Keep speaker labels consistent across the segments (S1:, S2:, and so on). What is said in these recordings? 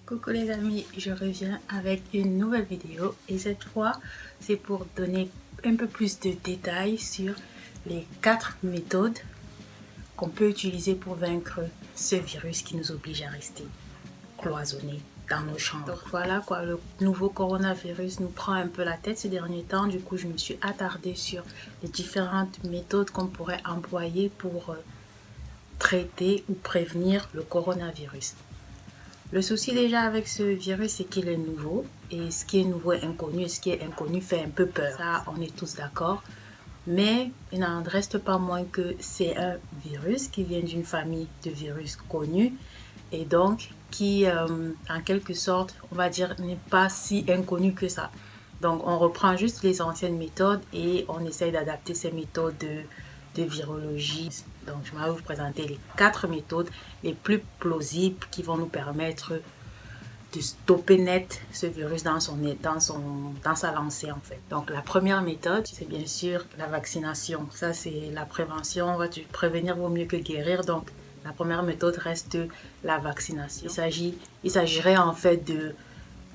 S1: Coucou les amis, je reviens avec une nouvelle vidéo et cette fois c'est pour donner un peu plus de détails sur les 4 méthodes qu'on peut utiliser pour vaincre ce virus qui nous oblige à rester cloisonnés dans nos chambres. Donc voilà quoi, le nouveau coronavirus nous prend un peu la tête ces derniers temps. Du coup je me suis attardée sur les différentes méthodes qu'on pourrait employer pour traiter ou prévenir le coronavirus. Le souci déjà avec ce virus, c'est qu'il est nouveau. Et ce qui est nouveau est inconnu. Et ce qui est inconnu fait un peu peur. Ça, on est tous d'accord. Mais il n'en reste pas moins que c'est un virus qui vient d'une famille de virus connus. Et donc, qui, en quelque sorte, on va dire, n'est pas si inconnu que ça. Donc, on reprend juste les anciennes méthodes et on essaye d'adapter ces méthodes de virologie. Donc, je vais vous présenter les 4 méthodes les plus plausibles qui vont nous permettre de stopper net ce virus dans sa lancée en fait. Donc, la première méthode, c'est bien sûr la vaccination. Ça, c'est la prévention. On va prévenir vaut mieux que guérir. Donc, la première méthode reste la vaccination. Il s'agirait en fait de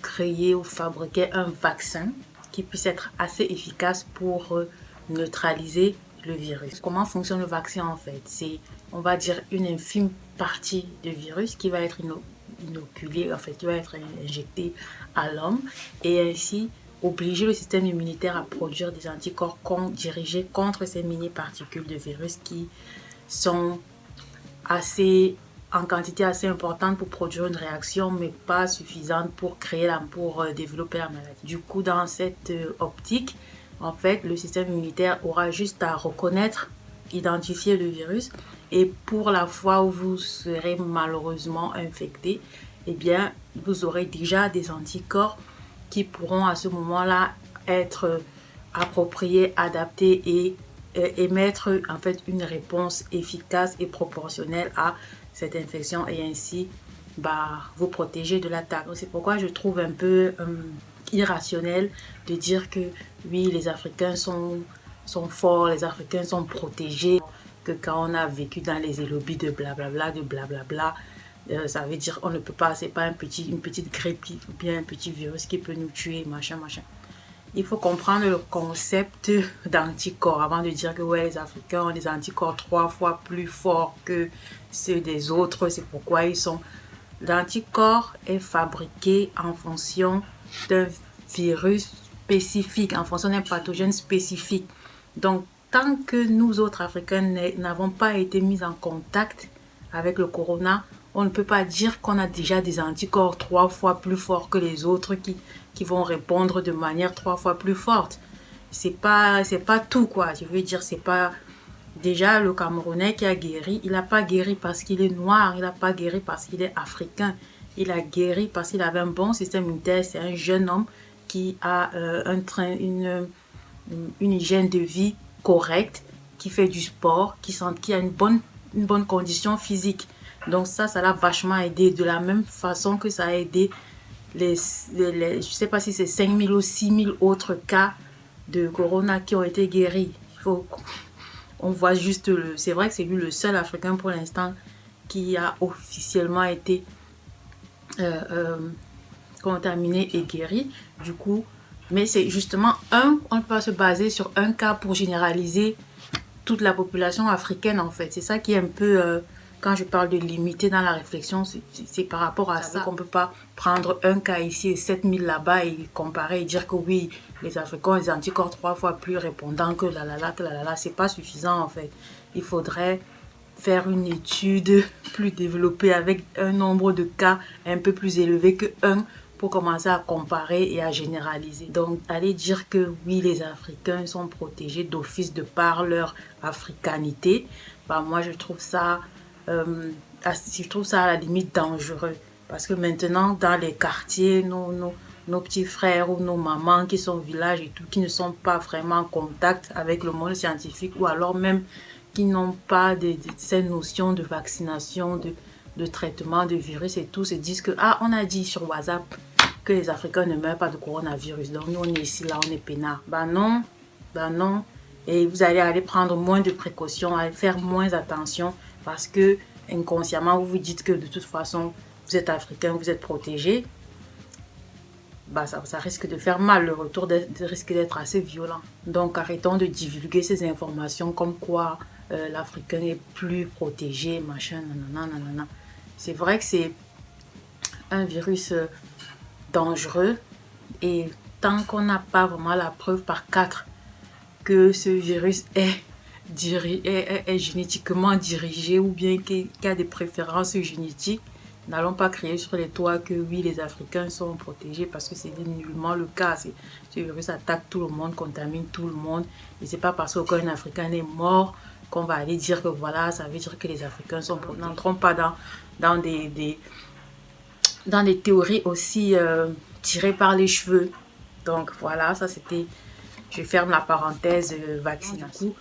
S1: créer ou fabriquer un vaccin qui puisse être assez efficace pour neutraliser le virus. Comment fonctionne le vaccin en fait? C'est, on va dire, une infime partie du virus qui va être inoculée, en fait, qui va être injectée à l'homme et ainsi obliger le système immunitaire à produire des anticorps dirigés contre ces mini-particules de virus qui sont en quantité assez importante pour produire une réaction, mais pas suffisante pour développer la maladie. Du coup, dans cette optique, en fait, le système immunitaire aura juste à reconnaître, identifier le virus et pour la fois où vous serez malheureusement infecté, eh bien, vous aurez déjà des anticorps qui pourront à ce moment-là être appropriés, adaptés et émettre en fait une réponse efficace et proportionnelle à cette infection et ainsi vous protéger de l'attaque. C'est pourquoi je trouve un peu irrationnel de dire que oui, les Africains sont forts, les Africains sont protégés, que quand on a vécu dans les élobies de blablabla, ça veut dire on ne peut pas, c'est pas une petite grippe ou bien un petit virus qui peut nous tuer, machin. Il faut comprendre le concept d'anticorps avant de dire que ouais, les Africains ont des anticorps 3 fois plus forts que ceux des autres. C'est pourquoi l'anticorps est fabriqué en fonction d'un virus spécifique, en fonction d'un pathogène spécifique. Donc, tant que nous autres Africains n'avons pas été mis en contact avec le corona, on ne peut pas dire qu'on a déjà des anticorps 3 fois plus forts que les autres qui vont répondre de manière 3 fois plus forte. C'est pas tout quoi. Je veux dire, c'est pas... Déjà, le Camerounais qui a guéri, il n'a pas guéri parce qu'il est noir, il n'a pas guéri parce qu'il est africain. Il a guéri parce qu'il avait un bon système immunitaire. C'est un jeune homme qui a une hygiène de vie correcte, qui fait du sport, qui a une bonne condition physique. Donc ça l'a vachement aidé. De la même façon que ça a aidé je ne sais pas si c'est 5000 ou 6000 autres cas de corona qui ont été guéris. On voit juste c'est vrai que c'est lui le seul Africain pour l'instant qui a officiellement été contaminé et guéri. Du coup, mais c'est justement on ne peut pas se baser sur un cas pour généraliser toute la population africaine en fait. C'est ça qui est un peu, quand je parle de limiter dans la réflexion, c'est par rapport à ça qu'on ne peut pas prendre un cas ici et 7000 là-bas et comparer et dire que oui, les Africains ont des anticorps 3 fois plus répondants que c'est pas suffisant en fait. Il faudrait faire une étude plus développée avec un nombre de cas un peu plus élevé que 1 pour commencer à comparer et à généraliser. Donc, aller dire que oui, les Africains sont protégés d'office de par leur africanité, moi, je trouve ça à la limite dangereux. Parce que maintenant, dans les quartiers, nos petits frères ou nos mamans qui sont au village et tout, qui ne sont pas vraiment en contact avec le monde scientifique, ou alors même qui n'ont pas ces notions de vaccination, de traitement de virus et tout, se disent que, ah, on a dit sur WhatsApp que les Africains ne meurent pas de coronavirus, donc nous on est ici, là on est peinard. Ben non, ben non. Et vous allez aller prendre moins de précautions, aller faire moins attention, parce que inconsciemment vous vous dites que de toute façon vous êtes africain, vous êtes protégé. Bah, ça risque de faire mal, le retour risque d'être assez violent. Donc arrêtons de divulguer ces informations comme quoi l'Africain est plus protégé, machin, nanana, nanana. C'est vrai que c'est un virus dangereux, et tant qu'on n'a pas vraiment la preuve par 4 que ce virus est génétiquement dirigé, ou bien qu'il a des préférences génétiques, n'allons pas crier sur les toits que oui, les Africains sont protégés, parce que c'est nullement le cas. Ce virus attaque tout le monde, contamine tout le monde, et c'est pas parce qu'aucun Africain est mort qu'on va aller dire que voilà, ça veut dire que les Africains sont protégés. N'entrons pas dans des théories aussi tirées par les cheveux. Donc voilà, ça c'était, je ferme la parenthèse vaccination.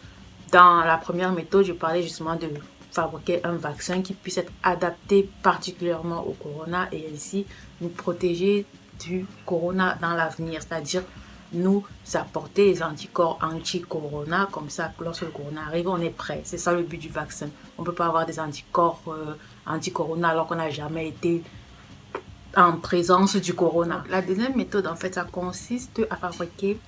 S1: Dans la première méthode, je parlais justement de fabriquer un vaccin qui puisse être adapté particulièrement au corona, et ainsi nous protéger du corona dans l'avenir, c'est-à-dire nous apporter les anticorps anti-corona, comme ça lorsque le corona arrive, on est prêt. C'est ça le but du vaccin. On ne peut pas avoir des anticorps anti-corona alors qu'on n'a jamais été en présence du corona. La deuxième méthode, en fait, ça consiste à fabriquer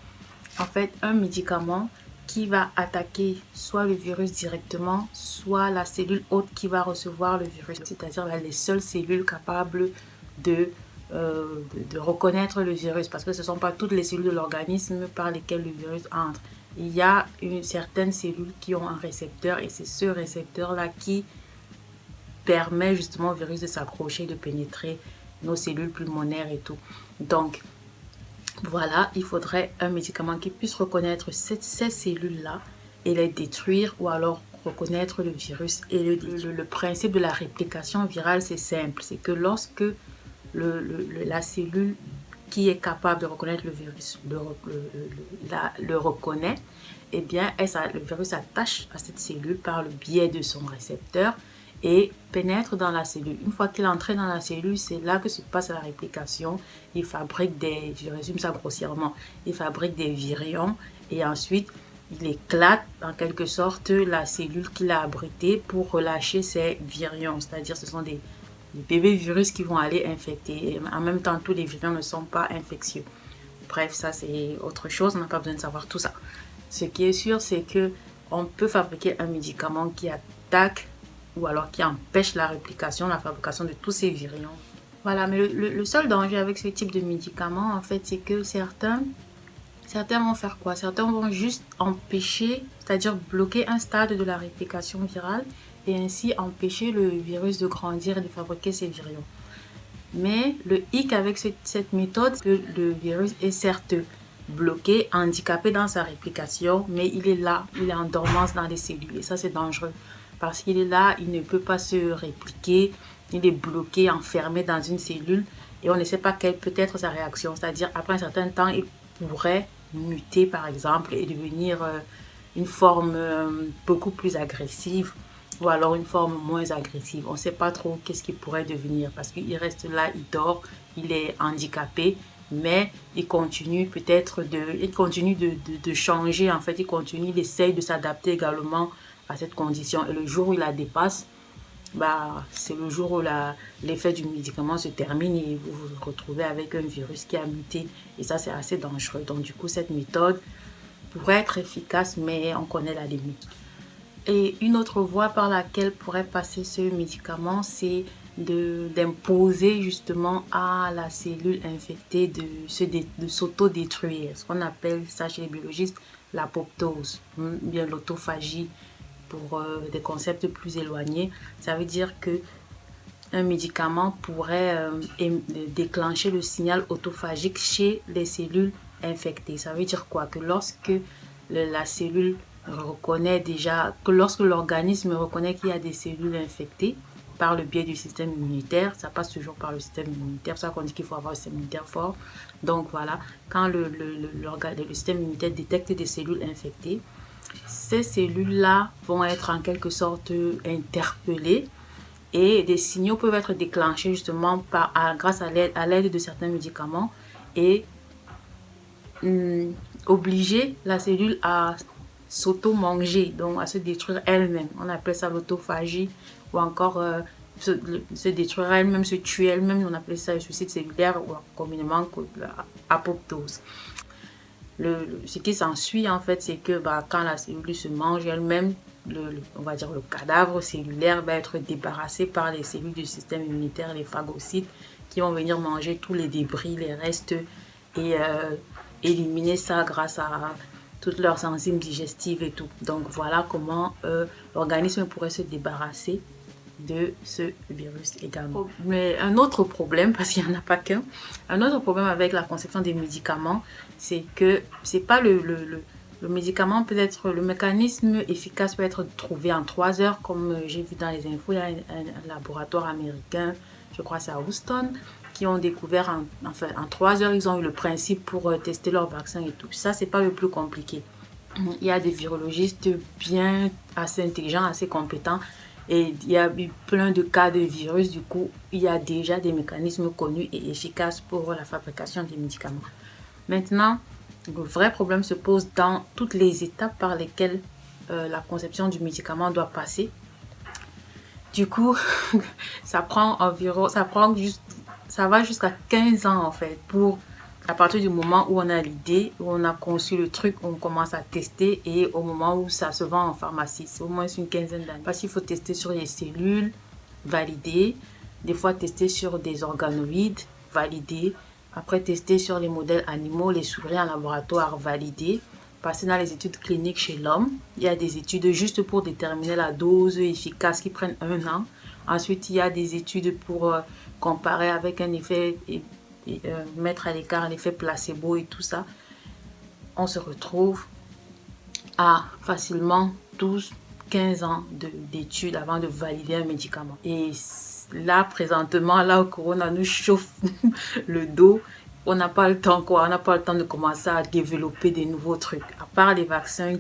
S1: en fait un médicament qui va attaquer soit le virus directement, soit la cellule hôte qui va recevoir le virus, c'est-à-dire les seules cellules capables de reconnaître le virus, parce que ce ne sont pas toutes les cellules de l'organisme par lesquelles le virus entre. Il y a certaines cellules qui ont un récepteur, et c'est ce récepteur-là qui permet justement au virus de s'accrocher, de pénétrer nos cellules pulmonaires et tout. Donc, voilà, il faudrait un médicament qui puisse reconnaître ces cellules-là et les détruire, ou alors reconnaître le virus et le détruire. Le principe de la réplication virale, c'est simple. C'est que lorsque la cellule qui est capable de reconnaître le virus le reconnaît, eh bien, le virus s'attache à cette cellule par le biais de son récepteur et pénètre dans la cellule. Une fois qu'il est entré dans la cellule, c'est là que se passe la réplication. Il fabrique je résume ça grossièrement, il fabrique des virions, et ensuite il éclate en quelque sorte la cellule qu'il a abritée pour relâcher ses virions. C'est-à-dire ce sont des bébés virus qui vont aller infecter. Et en même temps, tous les virions ne sont pas infectieux. Bref, ça c'est autre chose, on n'a pas besoin de savoir tout ça. Ce qui est sûr, c'est que on peut fabriquer un médicament qui attaque ou alors qui empêche la réplication, la fabrication de tous ces virions. Voilà, mais le seul danger avec ce type de médicament, en fait, c'est que certains vont faire quoi? Certains vont juste empêcher, c'est-à-dire bloquer un stade de la réplication virale, et ainsi empêcher le virus de grandir et de fabriquer ses virions. Mais le hic avec cette méthode, c'est que le virus est certes bloqué, handicapé dans sa réplication, mais il est là, il est en dormance dans les cellules, et ça c'est dangereux. Parce qu'il est là, il ne peut pas se répliquer, il est bloqué, enfermé dans une cellule, et on ne sait pas quelle peut être sa réaction. C'est-à-dire, après un certain temps, il pourrait muter, par exemple, et devenir une forme beaucoup plus agressive, ou alors une forme moins agressive. On ne sait pas trop qu'est-ce qu'il pourrait devenir, parce qu'il reste là, il dort, il est handicapé, mais il continue peut-être de changer, en fait, il essaye de s'adapter également à cette condition, et le jour où il la dépasse, bah, c'est le jour où l'effet du médicament se termine et vous vous retrouvez avec un virus qui a muté, et ça c'est assez dangereux. Donc du coup cette méthode pourrait être efficace, mais on connaît la limite. Et une autre voie par laquelle pourrait passer ce médicament, c'est d'imposer justement à la cellule infectée de s'auto-détruire, ce qu'on appelle ça chez les biologistes l'apoptose, bien l'autophagie pour des concepts plus éloignés. Ça veut dire que un médicament pourrait déclencher le signal autophagique chez les cellules infectées. Ça veut dire quoi? Que lorsque la cellule reconnaît déjà, que lorsque l'organisme reconnaît qu'il y a des cellules infectées, par le biais du système immunitaire. Ça passe toujours par le système immunitaire. C'est ça qu'on dit qu'il faut avoir un système immunitaire fort. Donc voilà, quand le système immunitaire détecte des cellules infectées, ces cellules-là vont être en quelque sorte interpellées et des signaux peuvent être déclenchés justement grâce à l'aide de certains médicaments et obliger la cellule à s'auto-manger, donc à se détruire elle-même. On appelle ça l'autophagie ou encore se détruire elle-même, se tuer elle-même. On appelle ça le suicide cellulaire ou communément l'apoptose. Ce qui s'ensuit en fait, c'est que quand la cellule se mange elle-même, on va dire le cadavre cellulaire va être débarrassé par les cellules du système immunitaire, les phagocytes, qui vont venir manger tous les débris, les restes et éliminer ça grâce à toutes leurs enzymes digestives et tout. Donc voilà comment l'organisme pourrait se débarrasser de ce virus également. Mais un autre problème, parce qu'il n'y en a pas qu'un, un autre problème avec la conception des médicaments, c'est que c'est pas le médicament peut être, le mécanisme efficace peut être trouvé en 3 heures, comme j'ai vu dans les infos. Il y a un laboratoire américain, je crois c'est à Houston, qui ont découvert en 3 heures, ils ont eu le principe pour tester leur vaccin et tout. Ça, c'est pas le plus compliqué. Il y a des virologistes bien assez intelligents, assez compétents. Et il y a eu plein de cas de virus. Du coup, il y a déjà des mécanismes connus et efficaces pour la fabrication des médicaments. Maintenant, le vrai problème se pose dans toutes les étapes par lesquelles la conception du médicament doit passer. Du coup, ça va jusqu'à 15 ans en fait à partir du moment où on a l'idée, où on a conçu le truc, on commence à tester et au moment où ça se vend en pharmacie. C'est au moins une quinzaine d'années. Parce qu'il faut tester sur les cellules, valider. Des fois tester sur des organoïdes, valider. Après tester sur les modèles animaux, les souris en laboratoire, valider. Passer dans les études cliniques chez l'homme. Il y a des études juste pour déterminer la dose efficace qui prennent 1 an. Ensuite, il y a des études pour comparer avec un effet mettre à l'écart l'effet placebo et tout ça. On se retrouve à facilement 12-15 ans d'études avant de valider un médicament. Et là, présentement, là où Corona nous chauffe le dos, on n'a pas le temps quoi. On n'a pas le temps de commencer à développer des nouveaux trucs. À part les vaccins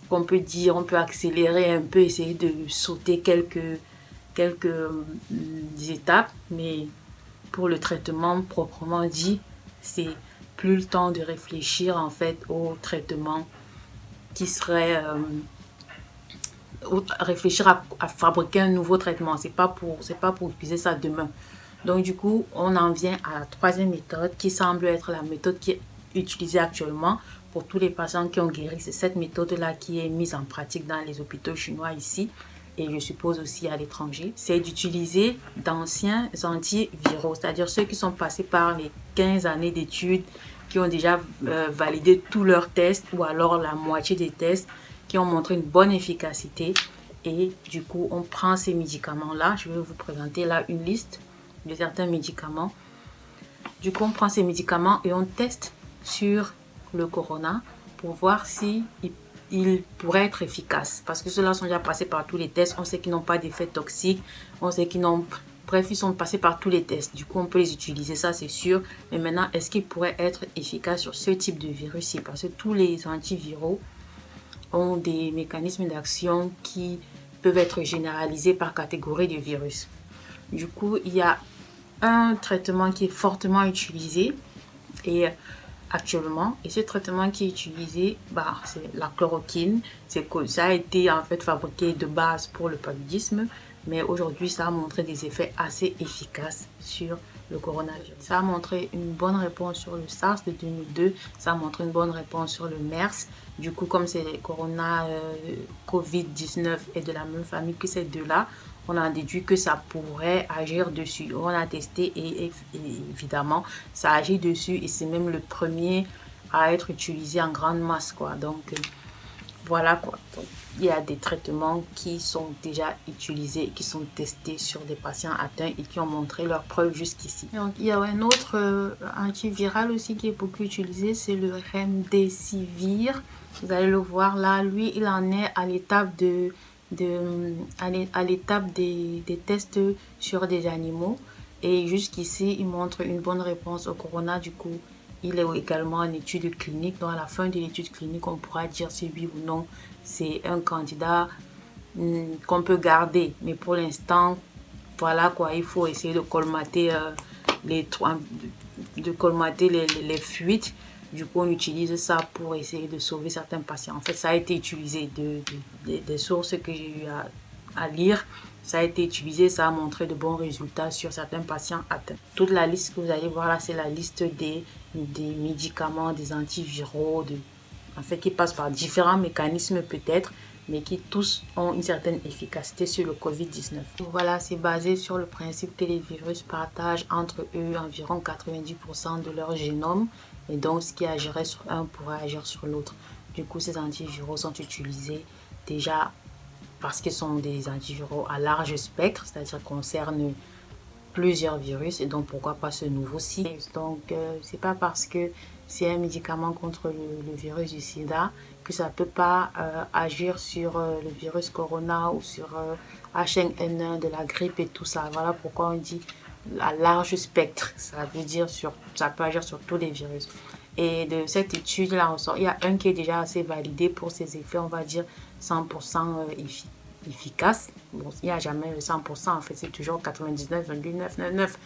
S1: qu'on peut dire, on peut accélérer un peu, essayer de sauter quelques étapes, mais pour le traitement proprement dit, c'est plus le temps de réfléchir en fait au traitement qui serait réfléchir à fabriquer un nouveau traitement. C'est pas pour utiliser ça demain. Donc du coup, on en vient à la 3e méthode qui semble être la méthode qui est utilisée actuellement pour tous les patients qui ont guéri. C'est cette méthode-là qui est mise en pratique dans les hôpitaux chinois ici et je suppose aussi à l'étranger. C'est d'utiliser d'anciens antiviraux, c'est-à-dire ceux qui sont passés par les 15 années d'études, qui ont déjà validé tous leurs tests ou alors la moitié des tests, qui ont montré une bonne efficacité. Et du coup, on prend ces médicaments-là. Je vais vous présenter là une liste de certains médicaments. Du coup, on prend ces médicaments et on teste sur le corona pour voir si ils pourraient être efficaces. Parce que ceux-là sont déjà passés par tous les tests. On sait qu'ils n'ont pas d'effet toxique. On sait qu'ils n'ont... Bref, ils sont passés par tous les tests. Du coup, on peut les utiliser, ça c'est sûr. Mais maintenant, est-ce qu'ils pourraient être efficaces sur ce type de virus-ci? Parce que tous les antiviraux ont des mécanismes d'action qui peuvent être généralisés par catégorie de virus. Du coup, il y a un traitement qui est fortement utilisé et actuellement, et ce traitement qui est utilisé, c'est la chloroquine. Ça a été en fait fabriqué de base pour le paludisme, mais aujourd'hui ça a montré des effets assez efficaces sur le coronavirus. Ça a montré une bonne réponse sur le SARS de 2002, ça a montré une bonne réponse sur le MERS. Du coup, comme c'est le corona COVID-19 est de la même famille que ces deux-là, on a déduit que ça pourrait agir dessus. On a testé et évidemment, ça agit dessus et c'est même le premier à être utilisé en grande masse, quoi. Donc, voilà, quoi. Donc, il y a des traitements qui sont déjà utilisés, qui sont testés sur des patients atteints et qui ont montré leurs preuves jusqu'ici. Donc, il y a un autre antiviral aussi qui est beaucoup utilisé, c'est le Remdesivir. Vous allez le voir là, lui, il en est à l'étape de à l'étape des tests sur des animaux. Et jusqu'ici, il montre une bonne réponse au corona. Du coup, il est également en étude clinique. Donc, à la fin de l'étude clinique, on pourra dire si oui ou non c'est un candidat qu'on peut garder. Mais pour l'instant, voilà quoi, il faut essayer de colmater les fuites. Du coup, on utilise ça pour essayer de sauver certains patients. En fait, ça a été utilisé des sources que j'ai eu à lire. Ça a été utilisé, ça a montré de bons résultats sur certains patients atteints. Toute la liste que vous allez voir là, c'est la liste des médicaments, des antiviraux, en fait, qui passent par différents mécanismes peut-être, mais qui tous ont une certaine efficacité sur le Covid-19. Voilà, c'est basé sur le principe que les virus partagent entre eux environ 90% de leur génome, et donc ce qui agirait sur un pourrait agir sur l'autre. Du coup, ces antiviraux sont utilisés déjà parce qu'ils sont des antiviraux à large spectre, c'est-à-dire concernent plusieurs virus, et donc pourquoi pas ce nouveau-ci. Donc c'est pas parce que c'est un médicament contre le virus du sida que ça peut pas agir sur le virus corona ou sur H1N1 de la grippe et tout ça. Voilà pourquoi on dit à large spectre, ça veut dire ça peut agir sur tous les virus. Et de cette étude là, il y a un qui est déjà assez validé pour ses effets, on va dire 100% efficace. Bon, il n'y a jamais 100%, en fait, c'est toujours 99,999.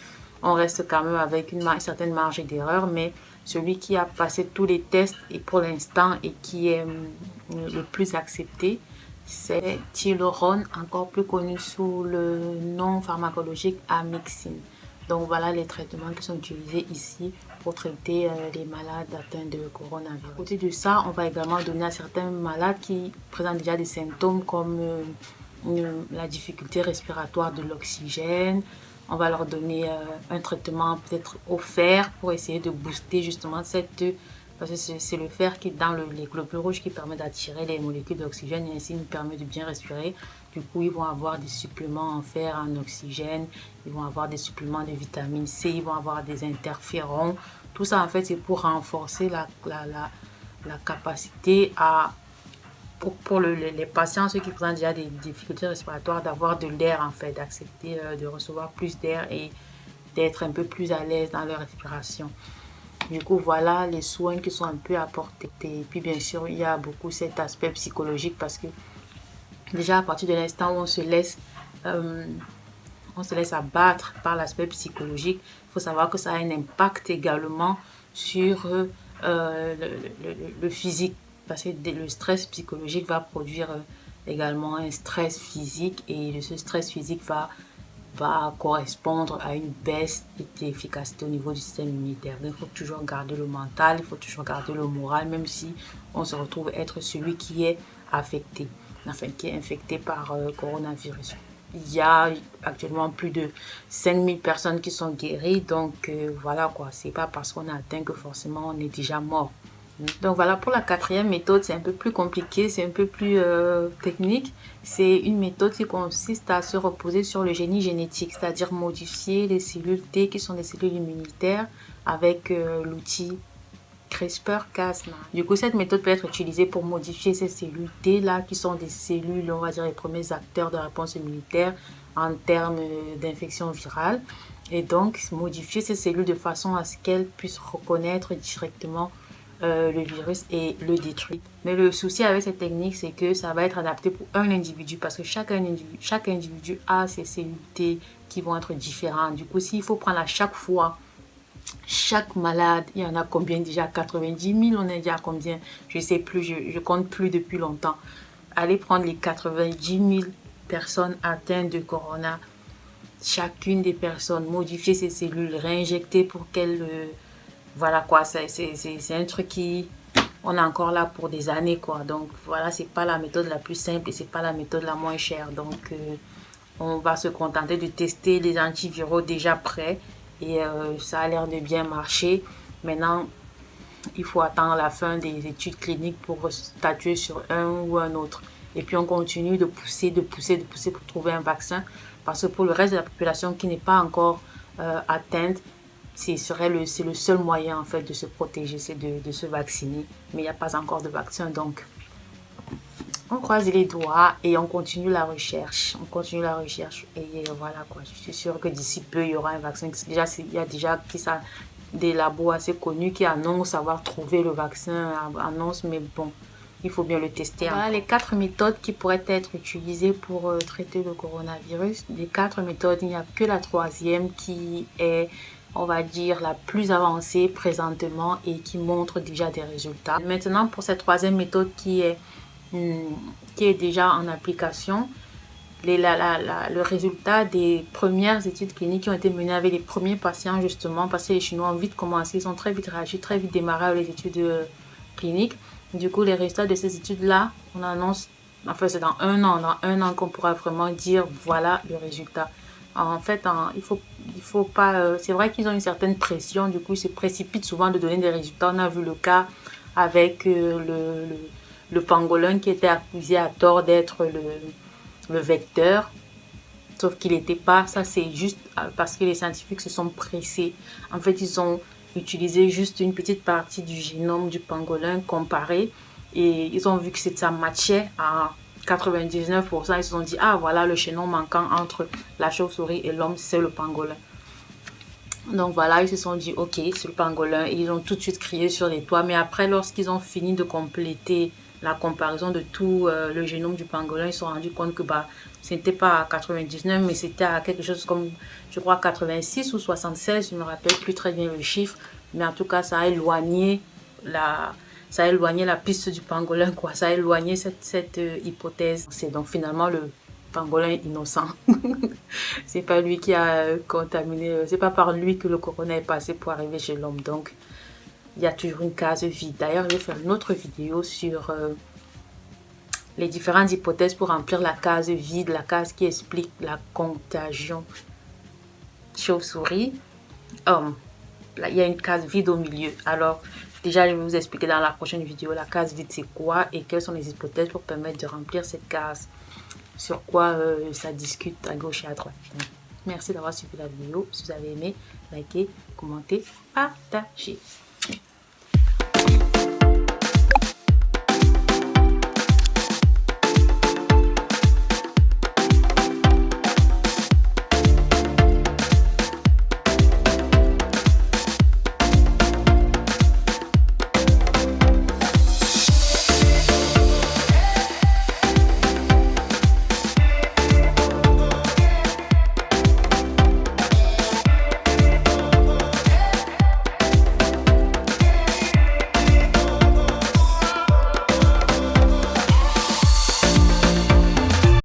S1: On reste quand même avec une certaine marge d'erreur, mais celui qui a passé tous les tests et pour l'instant et qui est le plus accepté, c'est Tyloron, encore plus connu sous le nom pharmacologique Amixine. Donc voilà les traitements qui sont utilisés ici pour traiter les malades atteints de coronavirus. À côté de ça, on va également donner à certains malades qui présentent déjà des symptômes comme la difficulté respiratoire de l'oxygène. On va leur donner un traitement peut-être au fer pour essayer de booster justement parce que c'est le fer qui est dans les globules rouges qui permet d'attirer les molécules d'oxygène et ainsi nous permet de bien respirer. Du coup, ils vont avoir des suppléments en fer, en oxygène, ils vont avoir des suppléments de vitamine C, ils vont avoir des interférons. Tout ça, en fait, c'est pour renforcer la capacité pour les patients, ceux qui présentent déjà des difficultés respiratoires, d'avoir de l'air, en fait, d'accepter de recevoir plus d'air et d'être un peu plus à l'aise dans leur respiration. Du coup, voilà les soins qui sont un peu apportés. Et puis, bien sûr, il y a beaucoup cet aspect psychologique parce que déjà, à partir de l'instant où on se laisse abattre par l'aspect psychologique, il faut savoir que ça a un impact également sur le physique. Parce que le stress psychologique va produire également un stress physique et ce stress physique va correspondre à une baisse d'efficacité au niveau du système immunitaire. Donc, il faut toujours garder le mental, il faut toujours garder le moral, même si on se retrouve être celui qui est affecté, enfin qui est infecté par coronavirus. Il y a actuellement plus de 5000 personnes qui sont guéries, donc voilà quoi, c'est pas parce qu'on a atteint que forcément on est déjà mort. Donc voilà, pour la quatrième méthode, c'est un peu plus compliqué, c'est un peu plus technique. C'est une méthode qui consiste à se reposer sur le génie génétique, c'est-à-dire modifier les cellules T qui sont des cellules immunitaires avec l'outil CRISPR-Cas. Du coup, cette méthode peut être utilisée pour modifier ces cellules T là qui sont des cellules, on va dire, les premiers acteurs de la réponse immunitaire en termes d'infection virale. Et donc, modifier ces cellules de façon à ce qu'elles puissent reconnaître directement le virus et le détruire. Mais le souci avec cette technique, c'est que ça va être adapté pour un individu parce que chaque individu a ses cellules T qui vont être différentes. Du coup, s'il faut prendre à chaque fois chaque malade, il y en a combien déjà? 90 000, on est déjà à combien? Je ne sais plus, je compte plus depuis longtemps. Allez prendre les 90 000 personnes atteintes de corona, chacune des personnes, modifier ses cellules, réinjecter pour qu'elles... voilà quoi, c'est un truc qui... On est encore là pour des années quoi. Donc voilà, c'est pas la méthode la plus simple et c'est pas la méthode la moins chère. Donc on va se contenter de tester les antiviraux déjà prêts et ça a l'air de bien marcher. Maintenant, il faut attendre la fin des études cliniques pour statuer sur un ou un autre. Et puis on continue de pousser pour trouver un vaccin. Parce que pour le reste de la population qui n'est pas encore atteinte, c'est le seul moyen en fait de se protéger, c'est de se vacciner. Mais il n'y a pas encore de vaccin, donc On croise les doigts et on continue la recherche. On continue la recherche et voilà quoi. Je suis sûre que d'ici peu, il y aura un vaccin. Déjà, il y a déjà des labos assez connus qui annoncent avoir trouvé le vaccin, annoncent, mais bon, il faut bien le tester. Voilà les 4 méthodes qui pourraient être utilisées pour traiter le coronavirus. Les 4 méthodes, il n'y a que la 3e qui est, on va dire, la plus avancée présentement et qui montre déjà des résultats. Maintenant, pour cette 3e méthode qui est déjà en application, le résultat des premières études cliniques qui ont été menées avec les premiers patients, justement, parce que les Chinois ont vite commencé, ils ont très vite réagi, très vite démarré les études cliniques. Du coup, les résultats de ces études-là, on annonce, enfin c'est dans un an qu'on pourra vraiment dire voilà le résultat. En fait, il faut pas, c'est vrai qu'ils ont une certaine pression, du coup ils se précipitent souvent de donner des résultats. On a vu le cas avec le pangolin qui était accusé à tort d'être le vecteur, sauf qu'il n'était pas. Ça, c'est juste parce que les scientifiques se sont pressés. En fait, ils ont utilisé juste une petite partie du génome du pangolin comparé et ils ont vu que ça matchait à 99%. Ils se sont dit, ah voilà, le chaînon manquant entre la chauve-souris et l'homme, c'est le pangolin. Donc voilà, ils se sont dit, ok, c'est le pangolin. Et ils ont tout de suite crié sur les toits. Mais après, lorsqu'ils ont fini de compléter la comparaison de tout le génome du pangolin, ils se sont rendus compte que ce n'était pas à 99, mais c'était à quelque chose comme, je crois, 86 ou 76. Je ne me rappelle plus très bien le chiffre. Mais en tout cas, ça a éloigné la piste du pangolin, quoi. Ça a éloigné cette hypothèse. C'est donc finalement le pangolin innocent. C'est pas lui qui a contaminé, c'est pas par lui que le corona est passé pour arriver chez l'homme. Donc, il y a toujours une case vide. D'ailleurs, je vais faire une autre vidéo sur les différentes hypothèses pour remplir la case vide, la case qui explique la contagion chauve-souris. Là, il y a une case vide au milieu. Alors, déjà, je vais vous expliquer dans la prochaine vidéo la case vide c'est quoi et quelles sont les hypothèses pour permettre de remplir cette case. Sur quoi ça discute à gauche et à droite. Donc, merci d'avoir suivi la vidéo. Si vous avez aimé, likez, commentez, partagez.